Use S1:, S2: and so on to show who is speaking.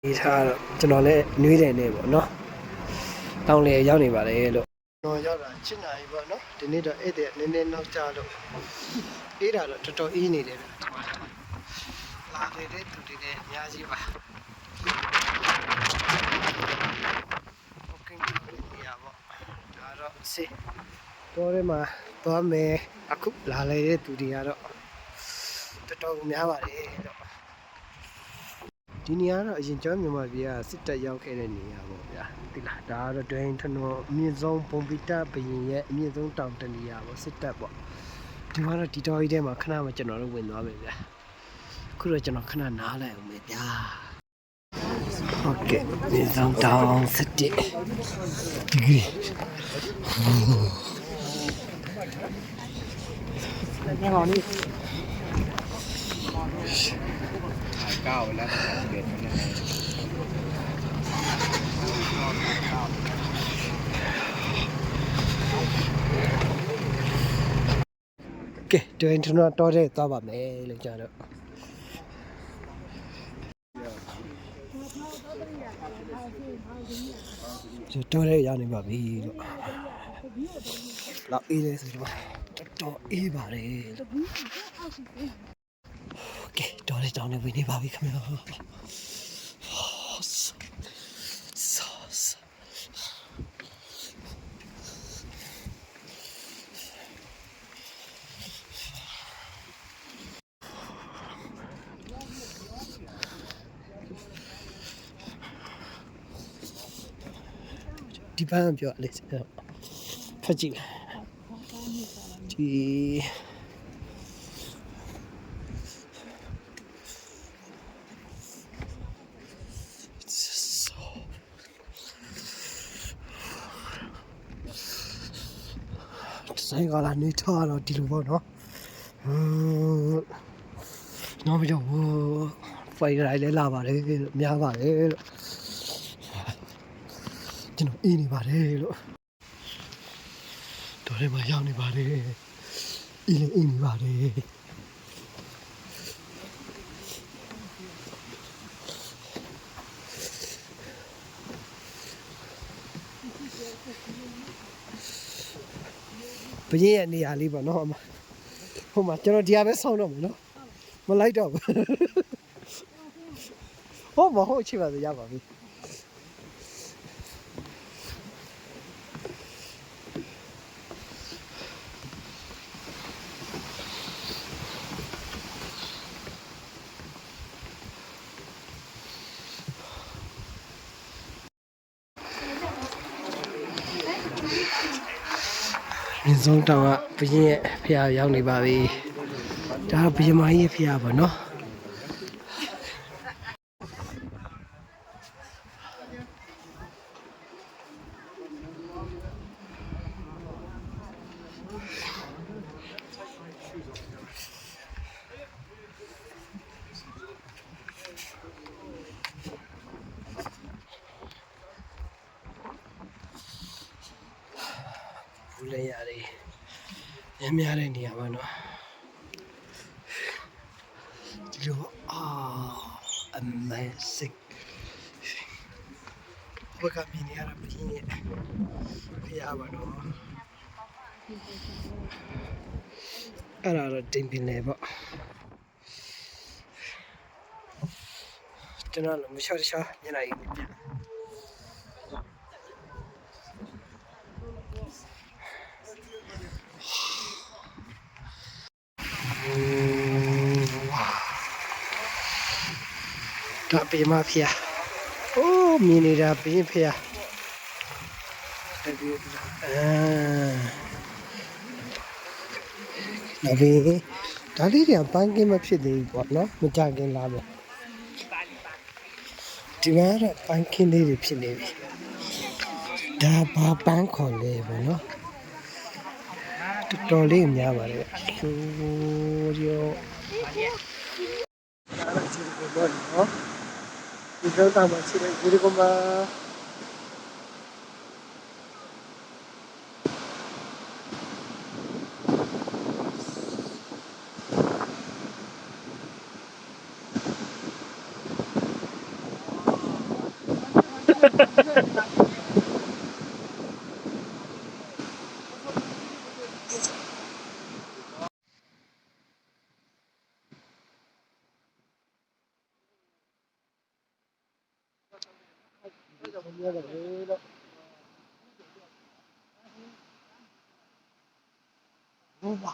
S1: ဒီထားတော့ကျွန်တော်လည်းနှွေးတယ်နေပေါ့နော်တောင်းလေရောက်နေပါတယ်လို့ကျွန်တော်ရောက်တာ7 နာရီပေါ့နော်ဒီနေ့တော့ဧည့်သည်နည်းနည်းနောက်ကျလို့အေးတာတော့တော်တော်အေးနေတယ်ဗျလာနေတဲ့သူတွေလည်းအများကြီးပါโอเคနေရပေါ့ဒါတော့စစ်တော်ထဲမှာသွားမယ်အခုလာနေတဲ့သူတွေကတော့တော်တော်များပါတယ်တော့ဒီနေရာတော့အရင်ကျောင်းမြန်မာပြည်ကစစ်တပ်ရောက်ခဲ့တဲ့နေရာပေါ့ဗျာဒီလားဒါကတော့ဒိန်ထနော်အမြင့်ဆုံးပုံပိတဘရင်ရဲ့အမြင့်ဆုံးတောင်တနေရာပေါ့စစ်တပ်ပေါ့ဒီမှာတော့ဒီတော်ကြီးထဲမှာခဏမှကျွန်တော်တို့ဝင်သွားမယ်ဗျာအခုတော့ကျွန်တော်ခဏနားလိုက်အောင်မယ်ဗျာဟုတ်ကဲ့အမြင့်ဆုံးတောင်စစ်တပ်ဒီကြီးနေပါလိမ့်ก้าวแล้ว11เนี่ยโอเคတွင်ကျွန်တော်တော်တဲ့သွားပါမယ်လို့ကြာတော့တော်တဲ့ရောက်နေပါပြီလို့လောက်အေးလဲဆိုတော့တော်အေးပါတယ်လို့โอเคတော်တဲ့တောင်းနေဝင်နေပါပြီခင်ဗျာဒီပန်းပြောလေဖတ်ကြည့်ဒီဆိုင်ကလာနေထားတော့ဒီလိုပေါ့နော်နောက်ပြီးတော့ဖိုင်ရိုင်လဲလာပါတယ်များပါတယ်လို့ကျွန်တော်အေးနေပါတယ်လို့တော်ထဲမှာရောက်နေပါတယ်အေးလည်းအေးနေပါတယ်ဘရင်ရဲ့နေရာလေးပေါ့နော်ဟိုမှာကျွန်တော်ဒီဟာပဲဆောင်းတော့မယ်နော်မလိုက်တော့ဘူးဟုတ်မဟုတ်ချိပါဆိုရပါပြီမြင်းဆုံးတောင်ကဘရင်ရဲ့ဖျားရောက်နေပါပြီဒါဘရင်မကြီးရဲ့ဖျားပါနော်ဘူးလဲရတယ်များတဲ့နေရာပါနော်ဒီလိုamazing ဘက်ကမြင်နေရတာမင်းရဲ့ဖျားပါနော်အဲ့ဒါတော့တင်ပင်လေပေါ့ကျွန်တော်လည်းမလျှော့ချညနေကြီးပြန်ဒါပေမဖျားအိုးမြင်နေတာဘင်းဖျားနောက်ပြီးဒါလေးတွေကပန်းကင်းမဖြစ်သေးဘူးပေါ့နော်မကြခင်လာမယ်ဒီမှာတော့ပန်းကင်းလေးတွေဖြစ်နေပြီဒါဘာပန်းခေါ်လဲပေါ့နော်တော်တော်လေးများပါတယ်ဆိုရောဒါလည်းဒီလိုပေါ့နော်ဒီတော့တာမရှိတဲ့ဒီကောင်မှာ ဟုတ်ပါ